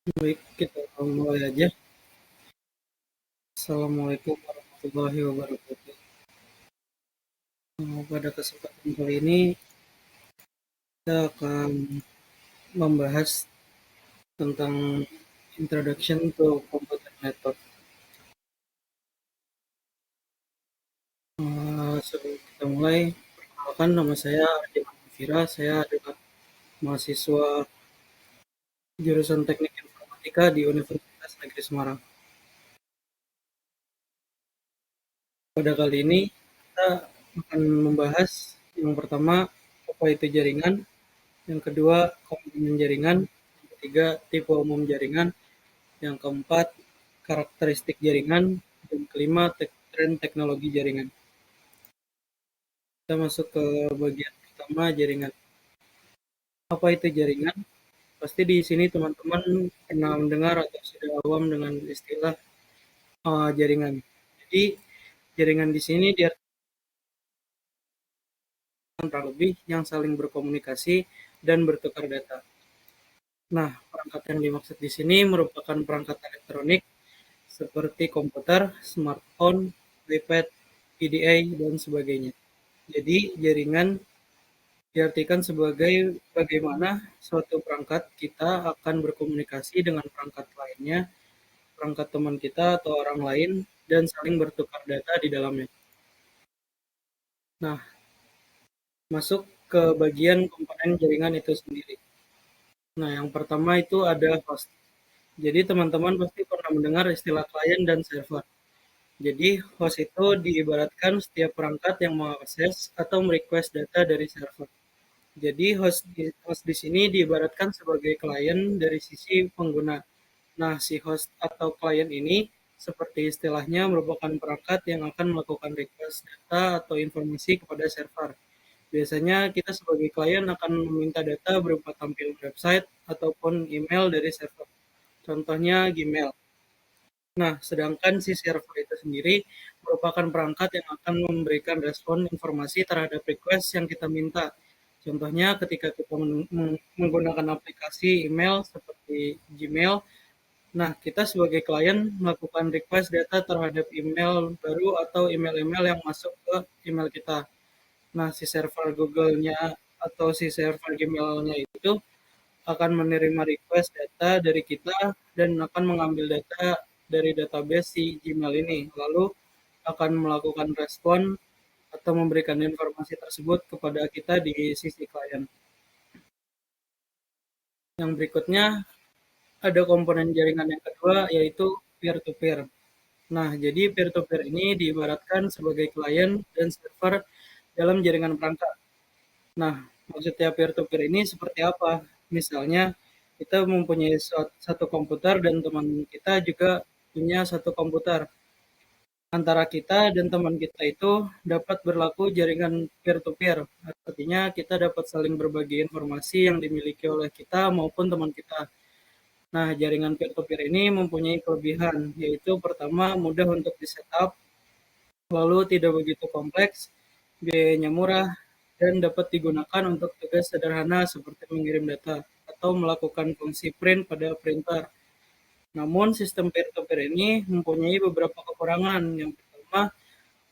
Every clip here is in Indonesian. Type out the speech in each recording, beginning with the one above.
Baik, kita mulai aja. Assalamualaikum warahmatullahi wabarakatuh. Pada kesempatan kali ini kita akan membahas tentang introduction to computer network. Sebelum kita mulai, perkenalkan nama saya Ardian Fira. Saya adalah mahasiswa jurusan Teknik Informatika di Universitas Negeri Semarang. Pada kali ini kita akan membahas yang pertama apa itu jaringan, yang kedua komponen jaringan, yang ketiga tipe umum jaringan, yang keempat karakteristik jaringan, dan kelima tren teknologi jaringan. Kita masuk ke bagian pertama, jaringan. Apa itu jaringan? Pasti di sini teman-teman pernah mendengar atau sudah awam dengan istilah jaringan. Jadi jaringan di sini diartikan kurang lebih yang saling berkomunikasi dan bertukar data. Nah, perangkat yang dimaksud di sini merupakan perangkat elektronik seperti komputer, smartphone, iPad, PDA, dan sebagainya. Jadi, jaringan diartikan sebagai bagaimana suatu perangkat kita akan berkomunikasi dengan perangkat lainnya, perangkat teman kita atau orang lain, dan saling bertukar data di dalamnya. Nah, masuk ke bagian komponen jaringan itu sendiri. Nah, yang pertama itu ada host. Jadi, teman-teman pasti pernah mendengar istilah klien dan server. Jadi, host itu diibaratkan setiap perangkat yang mengakses atau merequest data dari server. Jadi host di sini diibaratkan sebagai klien dari sisi pengguna. Nah, si host atau klien ini seperti istilahnya merupakan perangkat yang akan melakukan request data atau informasi kepada server. Biasanya kita sebagai klien akan meminta data berupa tampilan website ataupun email dari server. Contohnya Gmail. Nah, sedangkan si server itu sendiri merupakan perangkat yang akan memberikan respon informasi terhadap request yang kita minta. Contohnya ketika kita menggunakan aplikasi email seperti Gmail, nah kita sebagai klien melakukan request data terhadap email baru atau email-email yang masuk ke email kita. Nah, si server Google-nya atau si server Gmail-nya itu akan menerima request data dari kita dan akan mengambil data dari database si Gmail ini. Lalu akan melakukan respon atau memberikan informasi tersebut kepada kita di sisi klien. Yang berikutnya ada komponen jaringan yang kedua yaitu peer-to-peer. Nah, jadi peer-to-peer ini diibaratkan sebagai klien dan server dalam jaringan perangkat. Nah, maksudnya peer-to-peer ini seperti apa? Misalnya, kita mempunyai satu komputer dan teman kita juga punya satu komputer. Antara kita dan teman kita itu dapat berlaku jaringan peer-to-peer. Artinya kita dapat saling berbagi informasi yang dimiliki oleh kita maupun teman kita. Nah, jaringan peer-to-peer ini mempunyai kelebihan, yaitu pertama mudah untuk di-setup, lalu tidak begitu kompleks, biayanya murah, dan dapat digunakan untuk tugas sederhana seperti mengirim data atau melakukan fungsi print pada printer. Namun, sistem peer-to-peer ini mempunyai beberapa kekurangan. Yang pertama,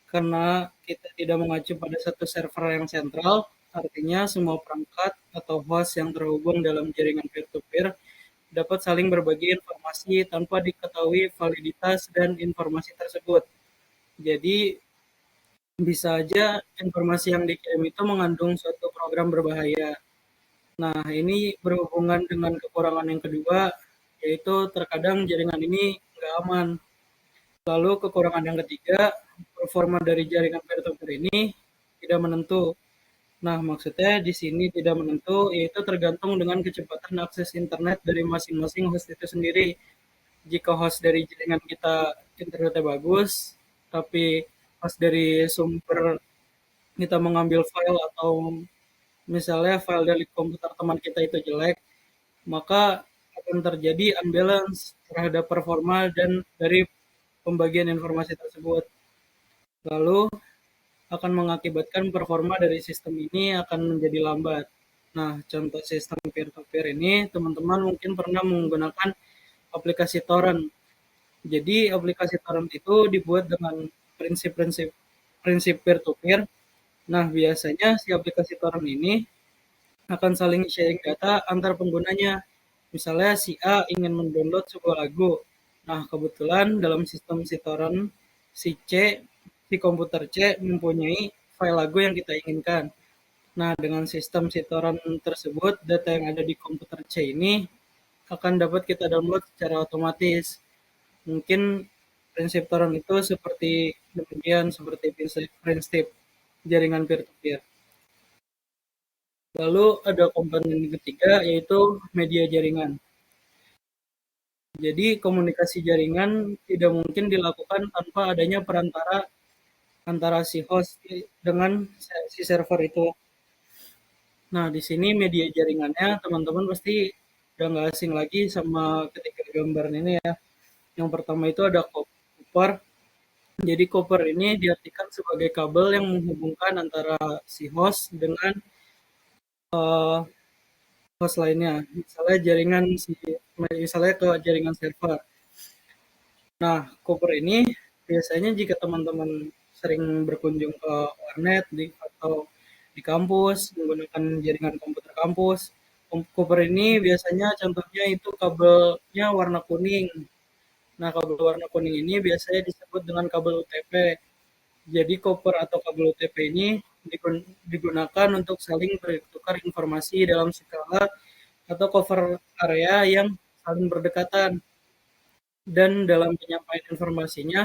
karena kita tidak mengacu pada satu server yang sentral, artinya semua perangkat atau host yang terhubung dalam jaringan peer-to-peer dapat saling berbagi informasi tanpa diketahui validitas dan informasi tersebut. Jadi, bisa aja informasi yang dikirim itu mengandung suatu program berbahaya. Nah, ini berhubungan dengan kekurangan yang kedua, yaitu terkadang jaringan ini nggak aman. Lalu kekurangan yang ketiga, performa dari jaringan peer-to-peer ini tidak menentu. Nah, maksudnya di sini tidak menentu, yaitu tergantung dengan kecepatan akses internet dari masing-masing host itu sendiri. Jika host dari jaringan kita internetnya bagus, tapi host dari sumber kita mengambil file atau misalnya file dari komputer teman kita itu jelek, maka akan terjadi unbalance terhadap performa dan dari pembagian informasi tersebut. Lalu akan mengakibatkan performa dari sistem ini akan menjadi lambat. Nah, contoh sistem peer-to-peer ini, teman-teman mungkin pernah menggunakan aplikasi torrent. Jadi aplikasi torrent itu dibuat dengan prinsip peer to peer. Nah, biasanya si aplikasi torrent ini akan saling sharing data antar penggunanya. Misalnya si A ingin mendownload sebuah lagu. Nah, kebetulan dalam sistem si torrent, si komputer C mempunyai file lagu yang kita inginkan. Nah, dengan sistem si torrent tersebut, data yang ada di komputer C ini akan dapat kita download secara otomatis. Mungkin prinsip torrent itu seperti demikian, seperti prinsip jaringan peer-to-peer. Lalu ada komponen ketiga yaitu media jaringan. Jadi komunikasi jaringan tidak mungkin dilakukan tanpa adanya perantara antara si host dengan si server itu. Nah, di sini media jaringannya teman-teman pasti udah nggak asing lagi sama ketika gambar ini ya. Yang pertama itu ada copper. Jadi copper ini diartikan sebagai kabel yang menghubungkan antara si host dengan uh, host lainnya. Misalnya ke jaringan server. Nah, copper ini biasanya jika teman-teman sering berkunjung ke warnet atau di kampus menggunakan jaringan komputer kampus, copper ini biasanya contohnya itu kabelnya warna kuning. Nah, kabel warna kuning ini biasanya disebut dengan kabel UTP. Jadi copper atau kabel UTP ini digunakan untuk saling bertukar informasi dalam skala atau cover area yang saling berdekatan. Dan dalam penyampaian informasinya,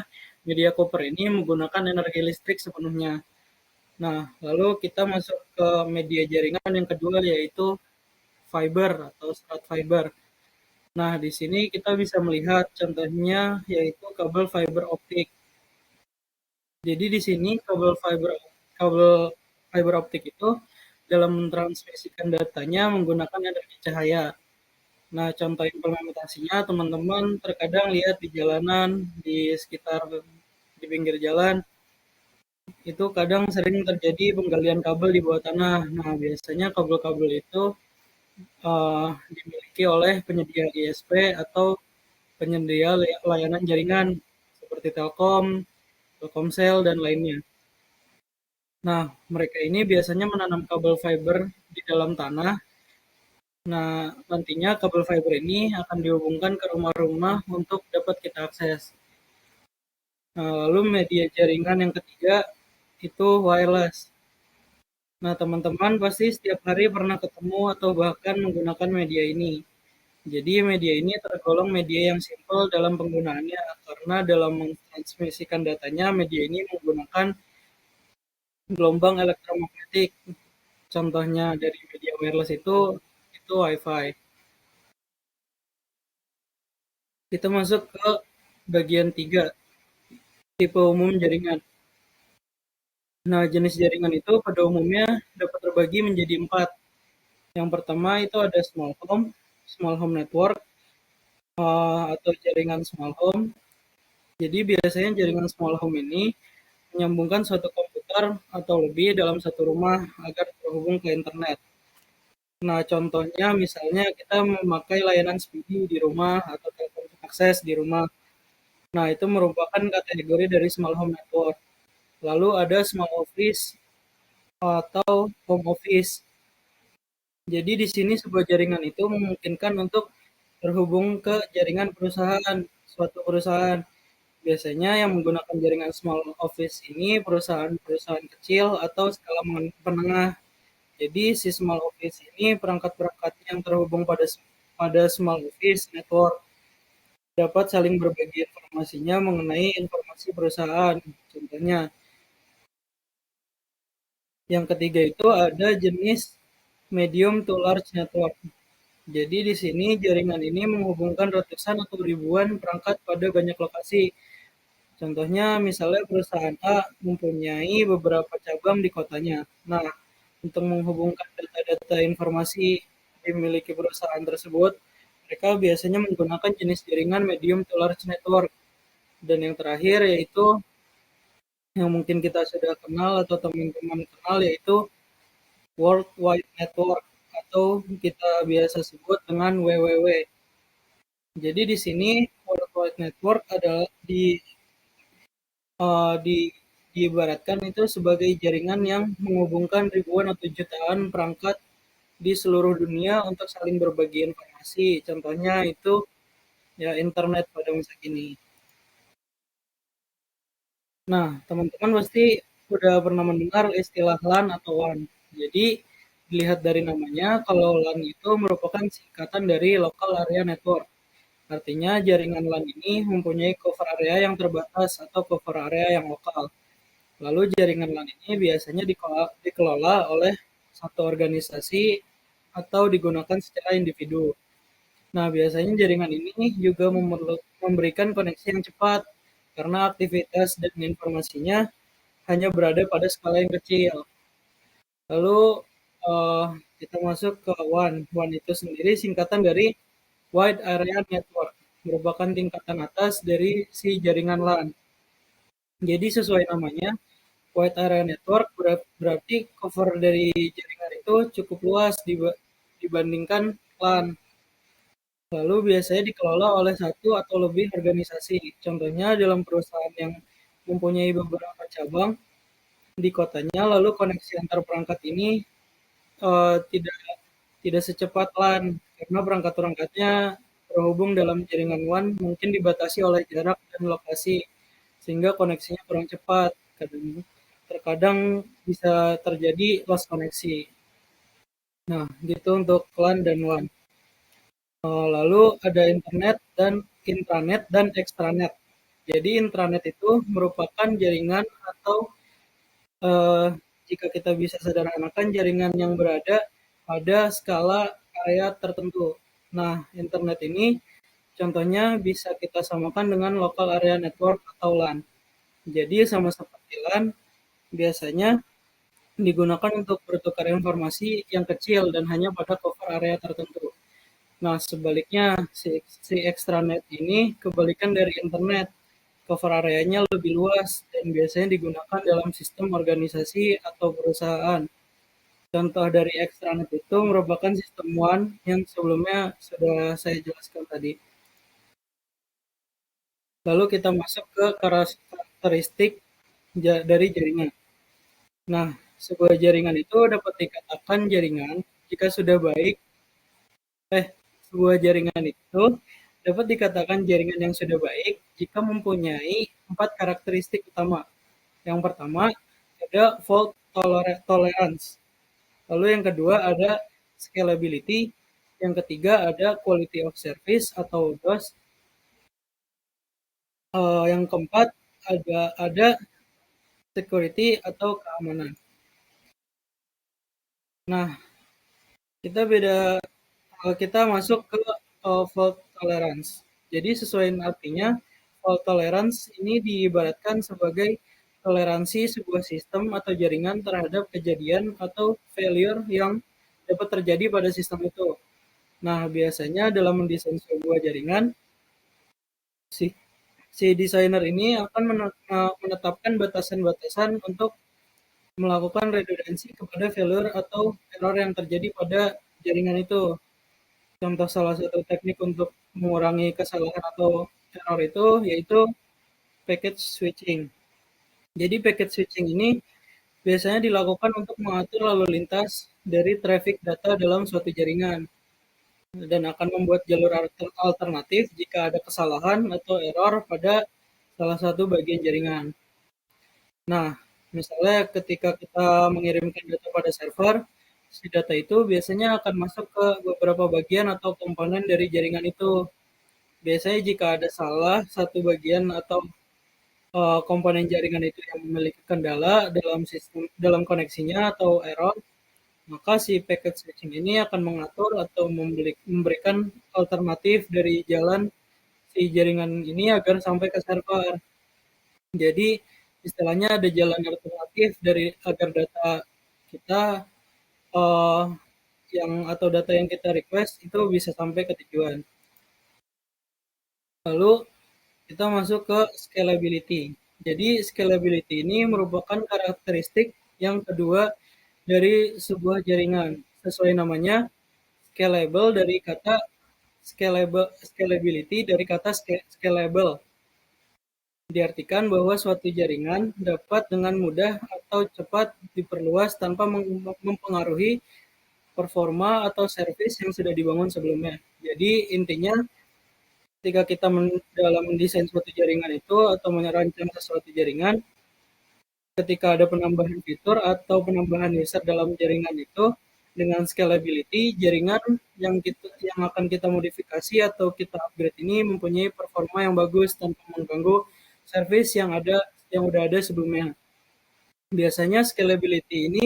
media copper ini menggunakan energi listrik sepenuhnya. Nah, lalu kita masuk ke media jaringan yang kedua yaitu fiber atau serat fiber. Nah, di sini kita bisa melihat contohnya yaitu kabel fiber optik. Jadi di sini kabel fiber optik itu dalam mentransmisikan datanya menggunakan energi cahaya. Nah, contoh implementasinya teman-teman terkadang lihat di jalanan, di pinggir jalan, itu kadang sering terjadi penggalian kabel di bawah tanah. Nah, biasanya kabel-kabel itu dimiliki oleh penyedia ISP atau penyedia layanan jaringan seperti Telkom, Telkomsel, dan lainnya. Nah, mereka ini biasanya menanam kabel fiber di dalam tanah. Nah, nantinya kabel fiber ini akan dihubungkan ke rumah-rumah untuk dapat kita akses. Nah, lalu media jaringan yang ketiga itu wireless. Nah, teman-teman pasti setiap hari pernah ketemu atau bahkan menggunakan media ini. Jadi media ini tergolong media yang simpel dalam penggunaannya karena dalam mentransmisikan datanya media ini menggunakan gelombang elektromagnetik. Contohnya dari media wireless itu WiFi. Kita masuk ke bagian 3, tipe umum jaringan. Nah, jenis jaringan itu pada umumnya dapat terbagi menjadi 4. Yang pertama itu ada small home network, atau jaringan small home. Jadi biasanya jaringan small home ini menyambungkan suatu komputer atau lebih dalam satu rumah agar terhubung ke internet. Nah, contohnya misalnya kita memakai layanan Speedy di rumah atau telepon akses di rumah. Nah, itu merupakan kategori dari small home network. Lalu ada small office atau home office. Jadi di sini sebuah jaringan itu memungkinkan untuk terhubung ke jaringan suatu perusahaan. Biasanya yang menggunakan jaringan small office ini perusahaan-perusahaan kecil atau skala menengah. Jadi si small office ini perangkat-perangkat yang terhubung pada small office network dapat saling berbagi informasinya mengenai informasi perusahaan. Contohnya, yang ketiga itu ada jenis medium to large network. Jadi di sini jaringan ini menghubungkan ratusan atau ribuan perangkat pada banyak lokasi. Contohnya misalnya perusahaan A mempunyai beberapa cabang di kotanya. Nah, untuk menghubungkan data-data informasi dimiliki perusahaan tersebut, mereka biasanya menggunakan jenis jaringan medium to large network. Dan yang terakhir yaitu yang mungkin kita sudah kenal atau teman-teman kenal yaitu World Wide Network atau kita biasa sebut dengan WWW. Jadi di sini World Wide Network adalah di diibaratkan itu sebagai jaringan yang menghubungkan ribuan atau jutaan perangkat di seluruh dunia untuk saling berbagi informasi. Contohnya itu ya internet pada masa kini. Nah, teman-teman pasti udah pernah mendengar istilah LAN atau WAN. Jadi, dilihat dari namanya, kalau LAN itu merupakan singkatan dari Local Area Network. Artinya jaringan LAN ini mempunyai cover area yang terbatas atau cover area yang lokal. Lalu jaringan LAN ini biasanya dikelola oleh satu organisasi atau digunakan secara individu. Nah, biasanya jaringan ini juga memberikan koneksi yang cepat karena aktivitas dan informasinya hanya berada pada skala yang kecil. Lalu eh, kita masuk ke WAN. WAN itu sendiri singkatan dari Wide Area Network, merupakan tingkatan atas dari si jaringan LAN. Jadi sesuai namanya, Wide Area Network berarti cover dari jaringan itu cukup luas dibandingkan LAN. Lalu biasanya dikelola oleh satu atau lebih organisasi. Contohnya dalam perusahaan yang mempunyai beberapa cabang di kotanya, lalu koneksi antar perangkat ini tidak tidak secepat LAN karena perangkat-perangkatnya terhubung dalam jaringan WAN mungkin dibatasi oleh jarak dan lokasi sehingga koneksinya kurang cepat. Terkadang bisa terjadi loss koneksi. Nah, gitu untuk LAN dan WAN. Lalu ada internet dan intranet dan extranet. Jadi intranet itu merupakan jaringan atau eh, jika kita bisa sederhanakan jaringan yang berada pada skala area tertentu. Nah, internet ini contohnya bisa kita samakan dengan local area network atau LAN. Jadi sama seperti LAN, biasanya digunakan untuk bertukar informasi yang kecil dan hanya pada cover area tertentu. Nah, sebaliknya si extranet ini kebalikan dari internet. Cover areanya lebih luas dan biasanya digunakan dalam sistem organisasi atau perusahaan. Contoh dari extranet itu merupakan sistem WAN yang sebelumnya sudah saya jelaskan tadi. Lalu kita masuk ke karakteristik dari jaringan. Nah, sebuah jaringan itu dapat dikatakan jaringan jika sudah baik eh sebuah jaringan itu dapat dikatakan jaringan yang sudah baik jika mempunyai 4 karakteristik utama. Yang pertama ada fault tolerance. Lalu yang kedua ada scalability. Yang ketiga ada quality of service atau DOS. Yang keempat ada security atau keamanan. Nah, kita beda kita masuk ke fault tolerance. Jadi sesuai artinya, fault tolerance ini diibaratkan sebagai toleransi sebuah sistem atau jaringan terhadap kejadian atau failure yang dapat terjadi pada sistem itu. Nah, biasanya dalam mendesain sebuah jaringan, si, si desainer ini akan menetapkan batasan-batasan untuk melakukan redundansi kepada failure atau error yang terjadi pada jaringan itu. Contoh salah satu teknik untuk mengurangi kesalahan atau error itu yaitu packet switching. Jadi packet switching ini biasanya dilakukan untuk mengatur lalu lintas dari traffic data dalam suatu jaringan dan akan membuat jalur alternatif jika ada kesalahan atau error pada salah satu bagian jaringan. Nah, misalnya ketika kita mengirimkan data pada server, si data itu biasanya akan masuk ke beberapa bagian atau komponen dari jaringan itu. Biasanya jika ada salah satu bagian atau komponen jaringan itu yang memiliki kendala dalam koneksinya atau error, maka si packet switching ini akan mengatur atau memberikan alternatif dari jalan si jaringan ini agar sampai ke server. Jadi istilahnya ada jalan alternatif dari agar data kita uh, yang atau data yang kita request itu bisa sampai ke tujuan. Lalu kita masuk ke scalability. Jadi scalability ini merupakan karakteristik yang kedua dari sebuah jaringan. Sesuai namanya, scalable dari kata scalability dari kata scalable. Diartikan bahwa suatu jaringan dapat dengan mudah atau cepat diperluas tanpa mempengaruhi performa atau service yang sudah dibangun sebelumnya. Jadi intinya ketika kita dalam mendesain suatu jaringan itu atau merancang sesuatu jaringan, ketika ada penambahan fitur atau penambahan user dalam jaringan itu dengan scalability, jaringan yang akan kita modifikasi atau kita upgrade ini mempunyai performa yang bagus tanpa mengganggu service yang udah ada sebelumnya. Biasanya scalability ini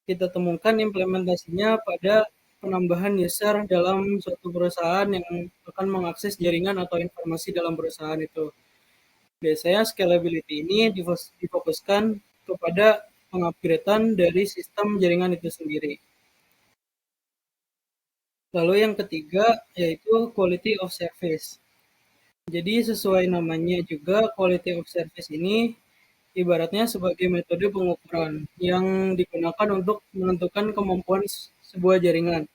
kita temukan implementasinya pada penambahan user dalam suatu perusahaan yang akan mengakses jaringan atau informasi dalam perusahaan itu. Biasanya scalability ini difokuskan kepada pengupgradean dari sistem jaringan itu sendiri. Lalu yang ketiga yaitu quality of service. Jadi sesuai namanya juga quality of service ini ibaratnya sebagai metode pengukuran yang digunakan untuk menentukan kemampuan sebuah jaringan.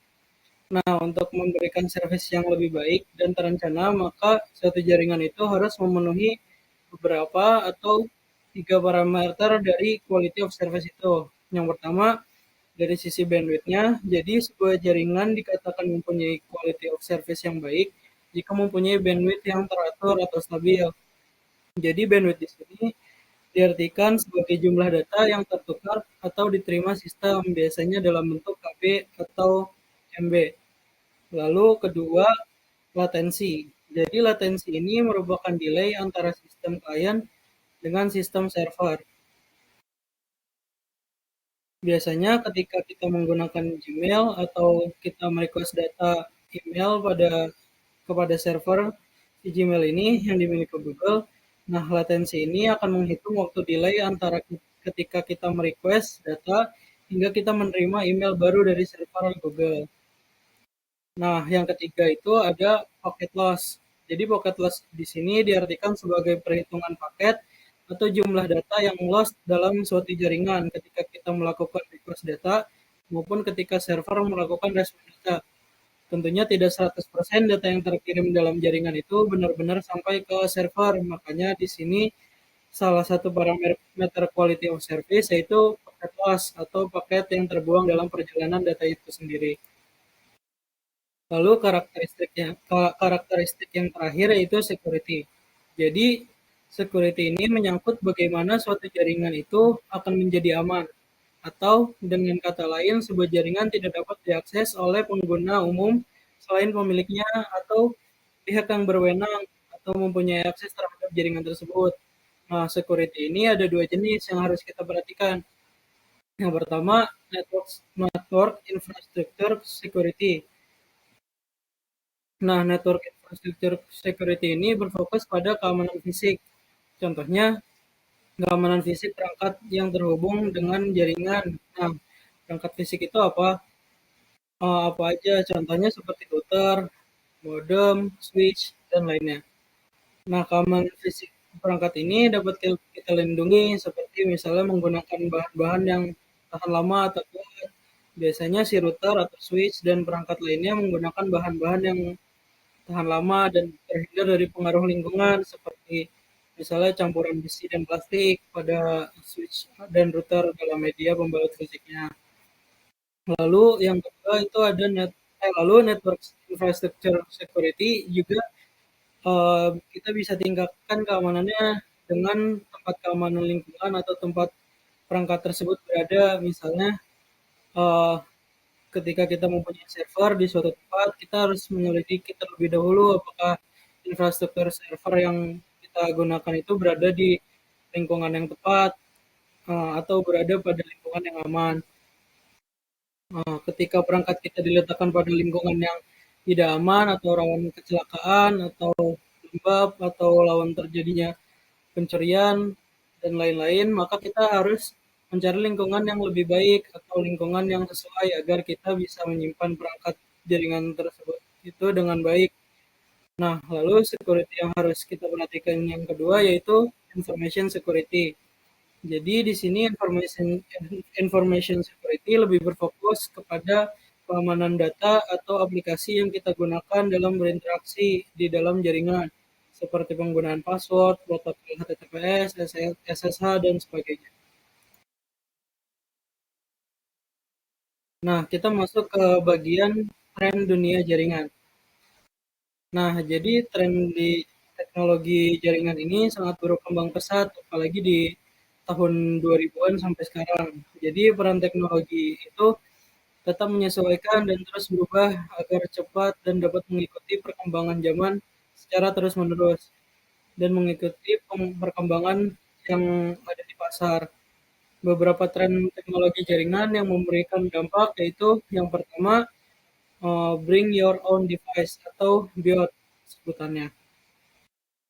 Nah, untuk memberikan service yang lebih baik dan terencana, maka suatu jaringan itu harus memenuhi beberapa atau 3 parameter dari quality of service itu. Yang pertama, dari sisi bandwidth-nya, jadi sebuah jaringan dikatakan mempunyai quality of service yang baik jika mempunyai bandwidth yang teratur atau stabil. Jadi bandwidth di sini diartikan sebagai jumlah data yang tertukar atau diterima sistem, biasanya dalam bentuk KB atau MB. Lalu kedua, latensi. Jadi latensi ini merupakan delay antara sistem klien dengan sistem server. Biasanya ketika kita menggunakan Gmail atau kita merequest data email kepada server di Gmail ini yang dimiliki Google, nah latensi ini akan menghitung waktu delay antara ketika kita merequest data hingga kita menerima email baru dari server Google. Nah, yang ketiga itu ada packet loss. Jadi packet loss di sini diartikan sebagai perhitungan paket atau jumlah data yang loss dalam suatu jaringan ketika kita melakukan request data maupun ketika server melakukan respon data. Tentunya tidak 100% data yang terkirim dalam jaringan itu benar-benar sampai ke server. Makanya di sini salah satu parameter quality of service yaitu packet loss atau paket yang terbuang dalam perjalanan data itu sendiri. Lalu karakteristik yang terakhir yaitu security. Jadi security ini menyangkut bagaimana suatu jaringan itu akan menjadi aman. Atau dengan kata lain, sebuah jaringan tidak dapat diakses oleh pengguna umum selain pemiliknya atau pihak yang berwenang atau mempunyai akses terhadap jaringan tersebut. Nah, security ini ada 2 jenis yang harus kita perhatikan. Yang pertama, network infrastructure security. Nah, network infrastructure security ini berfokus pada keamanan fisik. Contohnya, keamanan fisik perangkat yang terhubung dengan jaringan. Nah, perangkat fisik itu apa? Apa aja? Contohnya seperti router, modem, switch, dan lainnya. Nah, keamanan fisik perangkat ini dapat kita lindungi seperti misalnya menggunakan bahan-bahan yang tahan lama atau kuat. Biasanya si router atau switch dan perangkat lainnya menggunakan bahan-bahan yang tahan lama dan terhindar dari pengaruh lingkungan seperti misalnya campuran besi dan plastik pada switch dan router dalam media pembalut fisiknya. Lalu yang kedua itu ada network infrastructure security juga kita bisa tingkatkan keamanannya dengan tempat keamanan lingkungan atau tempat perangkat tersebut berada. Misalnya ketika kita mempunyai server di suatu tempat, kita harus menyelidiki terlebih dahulu apakah infrastruktur server yang kita gunakan itu berada di lingkungan yang tepat atau berada pada lingkungan yang aman. Ketika perangkat kita diletakkan pada lingkungan yang tidak aman atau rawan kecelakaan atau lembab atau lawan terjadinya pencurian dan lain-lain, maka kita harus mencari lingkungan yang lebih baik atau lingkungan yang sesuai agar kita bisa menyimpan perangkat jaringan tersebut itu dengan baik. Nah, lalu security yang harus kita perhatikan yang kedua yaitu information security. Jadi di sini information security lebih berfokus kepada keamanan data atau aplikasi yang kita gunakan dalam berinteraksi di dalam jaringan, seperti penggunaan password, protokol HTTPS, SSH, dan sebagainya. Nah, kita masuk ke bagian tren dunia jaringan. Nah, jadi tren di teknologi jaringan ini sangat berkembang pesat, apalagi di tahun 2000-an sampai sekarang. Jadi peran teknologi itu tetap menyesuaikan dan terus berubah agar cepat dan dapat mengikuti perkembangan zaman secara terus-menerus dan mengikuti perkembangan yang ada di pasar. Beberapa tren teknologi jaringan yang memberikan dampak yaitu yang pertama, bring your own device atau BIOD sebutannya.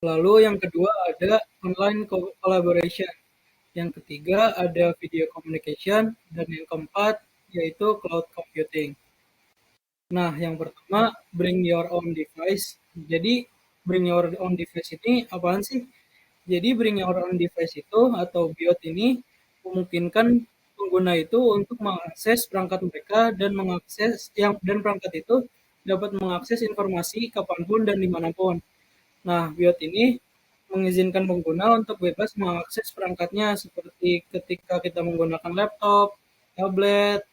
Lalu yang kedua ada online collaboration. Yang ketiga ada video communication dan yang keempat yaitu cloud computing. Nah, yang pertama bring your own device. Jadi bring your own device ini apaan sih? Jadi bring your own device itu atau BIOD ini memungkinkan pengguna itu untuk mengakses perangkat mereka dan perangkat itu dapat mengakses informasi kapanpun dan dimanapun. Nah, BIOD ini mengizinkan pengguna untuk bebas mengakses perangkatnya seperti ketika kita menggunakan laptop, tablet,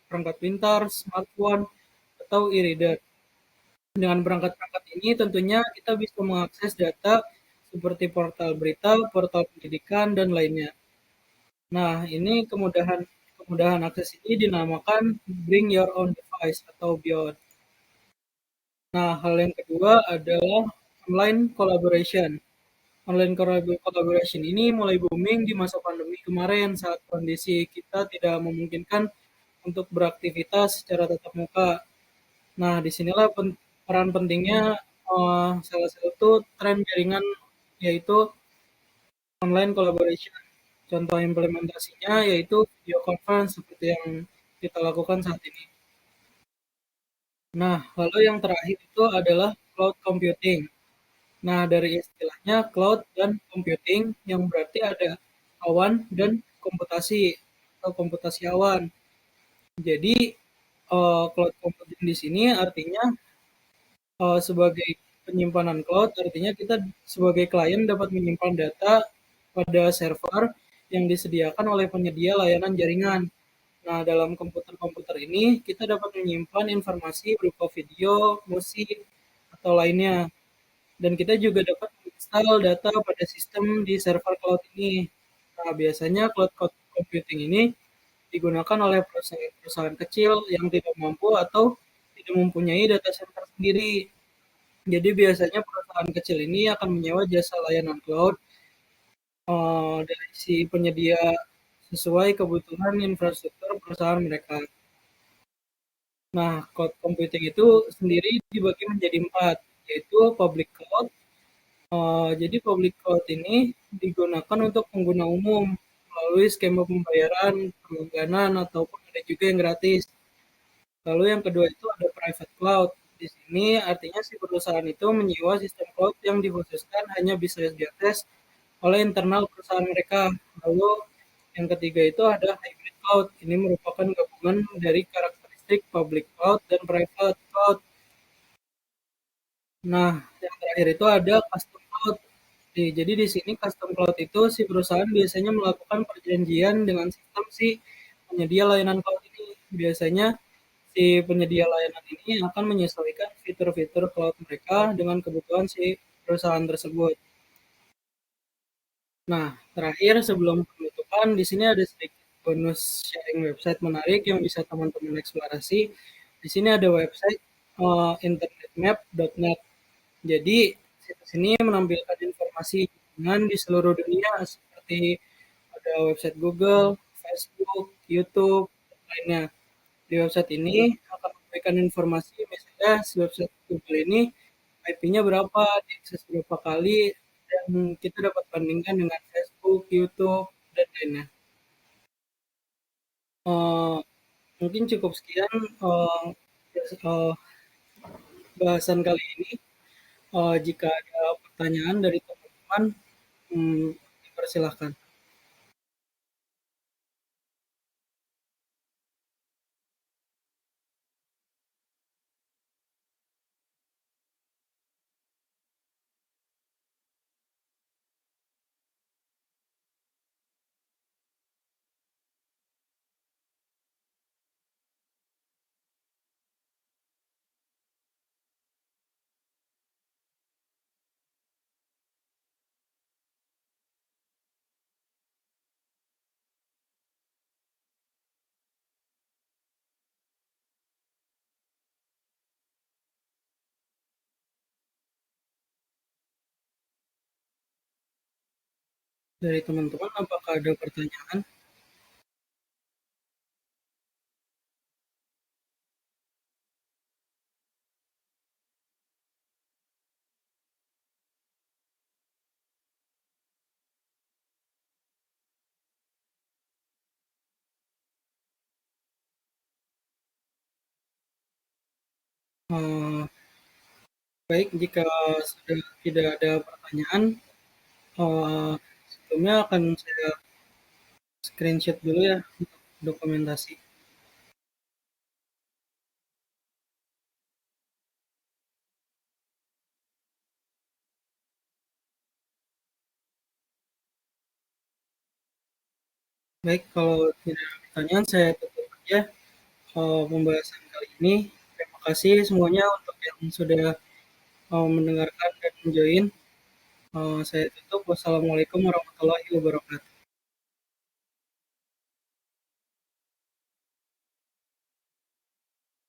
perangkat pintar, smartphone, atau e-reader. Dengan perangkat-perangkat ini tentunya kita bisa mengakses data seperti portal berita, portal pendidikan, dan lainnya. Nah, ini kemudahan kemudahan akses ini dinamakan Bring Your Own Device atau BIOD. Nah, hal yang kedua adalah online collaboration. Online collaboration ini mulai booming di masa pandemi kemarin saat kondisi kita tidak memungkinkan untuk beraktivitas secara tatap muka. Nah, disinilah peran pentingnya salah satu tren jaringan yaitu online collaboration. Contoh implementasinya yaitu video conference seperti yang kita lakukan saat ini. Nah, lalu yang terakhir itu adalah cloud computing. Nah, dari istilahnya cloud dan computing yang berarti ada awan dan komputasi atau komputasi awan. Jadi, cloud computing di sini artinya sebagai penyimpanan cloud, artinya kita sebagai klien dapat menyimpan data pada server yang disediakan oleh penyedia layanan jaringan. Nah, dalam komputer-komputer ini kita dapat menyimpan informasi berupa video, musik, atau lainnya. Dan kita juga dapat menginstal data pada sistem di server cloud ini. Nah, biasanya cloud computing ini digunakan oleh perusahaan-perusahaan kecil yang tidak mampu atau tidak mempunyai data center sendiri. Jadi biasanya perusahaan kecil ini akan menyewa jasa layanan cloud dari si penyedia sesuai kebutuhan infrastruktur perusahaan mereka. Nah, cloud computing itu sendiri dibagi menjadi 4, yaitu public cloud. Jadi public cloud ini digunakan untuk pengguna umum melalui skema pembayaran, langganan, ataupun ada juga yang gratis. Lalu yang kedua itu ada private cloud. Di sini artinya si perusahaan itu menyewa sistem cloud yang dikhususkan hanya bisa diakses oleh internal perusahaan mereka. Lalu yang ketiga itu ada hybrid cloud. Ini merupakan gabungan dari karakteristik public cloud dan private cloud. Nah, yang terakhir itu ada custom cloud. Jadi di sini custom cloud itu si perusahaan biasanya melakukan perjanjian dengan sistem si penyedia layanan cloud ini. Biasanya si penyedia layanan ini akan menyesuaikan fitur-fitur cloud mereka dengan kebutuhan si perusahaan tersebut. Nah, terakhir sebelum penutupan, di sini ada sedikit bonus sharing website menarik yang bisa teman-teman eksplorasi. Di sini ada website internetmap.net. Jadi, situs ini menampilkan informasi jaringan di seluruh dunia seperti ada website Google, Facebook, YouTube, dan lainnya. Di website ini akan memberikan informasi misalnya si website Google ini IP-nya berapa, diakses berapa kali, dan kita dapat bandingkan dengan Facebook, YouTube, dan lainnya. Uh, Mungkin cukup sekian uh, bahasan kali ini. Jika ada pertanyaan dari teman-teman, dipersilahkan. Dari teman-teman apakah ada pertanyaan? Eee, Baik, jika sudah tidak ada pertanyaan, eee, sebelumnya akan saya screenshot dulu ya untuk dokumentasi. Baik, kalau tidak ada pertanyaan saya tutup aja, pembahasan kali ini. Terima kasih semuanya untuk yang sudah, mendengarkan dan join. Saya tutup. Wassalamualaikum warahmatullahi wabarakatuh.